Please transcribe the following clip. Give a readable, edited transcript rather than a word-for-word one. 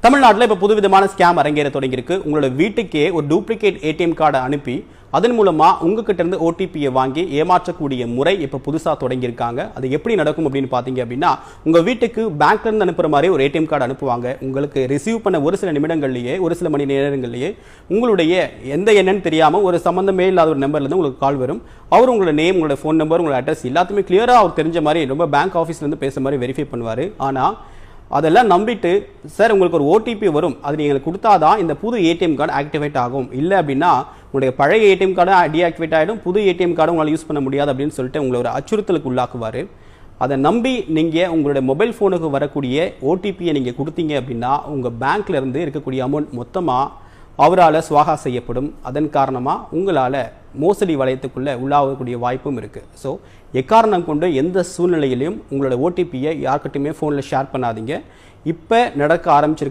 தமிழ்நாட்டில் இப்போ புதுவிதமான ஸ்கேம் அரங்கேற தொடங்கியிருக்கு. உங்களோட வீட்டுக்கே ஒரு டூப்ளிகேட் ஏடிஎம் கார்டை அனுப்பி அதன் மூலமா உங்ககிட்ட இருந்து ஓடிபியை வாங்கி ஏமாற்றக்கூடிய முறை இப்போ புதுசாக தொடங்கியிருக்காங்க. அது எப்படி நடக்கும் அப்படின்னு பார்த்தீங்க அப்படின்னா, உங்கள் வீட்டுக்கு பேங்க்ல இருந்து அனுப்புற மாதிரி ஒரு ஏடிஎம் கார்டு அனுப்புவாங்க. உங்களுக்கு ரிசீவ் பண்ண ஒரு சில நிமிடங்கள்லேயே, ஒரு சில மணி நேரங்கள்லேயே உங்களுடைய எந்த எண்ணன்னு தெரியாமல் ஒரு சம்மந்தமே இல்லாத ஒரு நம்பர்லேருந்து உங்களுக்கு கால் வரும். அவர் உங்களோட நேம், உங்களோட ஃபோன் நம்பர், உங்களோட அட்ரஸ் எல்லாத்தையுமே கிளியராக அவர் தெரிஞ்ச மாதிரி ரொம்ப பேங்க் ஆஃபீஸ்லேருந்து பேசுகிற மாதிரி வெரிஃபை பண்ணுவார். ஆனால் அதெல்லாம் நம்பிட்டு, சார் உங்களுக்கு ஒரு ஓடிபி வரும், அது நீங்கள் கொடுத்தாதான் இந்த புது ஏடிஎம் கார்டு ஆக்டிவேட் ஆகும், இல்லை அப்படின்னா உங்களுடைய பழைய ஏடிஎம் கார்டு டீஆக்டிவேட் ஆகிடும், புது ஏடிஎம் கார்டு உங்களால் யூஸ் பண்ண முடியாது அப்படின்னு சொல்லிட்டு உங்களை ஒரு அச்சுறுத்தலுக்கு உள்ளாக்குவார். அதை நம்பி நீங்கள் உங்களுடைய மொபைல் ஃபோனுக்கு வரக்கூடிய ஓடிபியை நீங்கள் கொடுத்தீங்க அப்படின்னா உங்கள் பேங்க்லேருந்து இருக்கக்கூடிய அமௌண்ட் மொத்தமாக அவரால் சுவாகா செய்யப்படும். அதன் காரணமாக உங்களால் மோசடி வளையத்துக்குள்ளே உள்ளாகக்கூடிய வாய்ப்பும் இருக்குது. ஸோ எக்காரணம் கொண்டு எந்த சூழ்நிலையிலையும் உங்களோட ஓடிபியை யார்கிட்டையுமே ஃபோனில் ஷேர் பண்ணாதீங்க. இப்போ நடக்க ஆரம்பிச்சிருக்க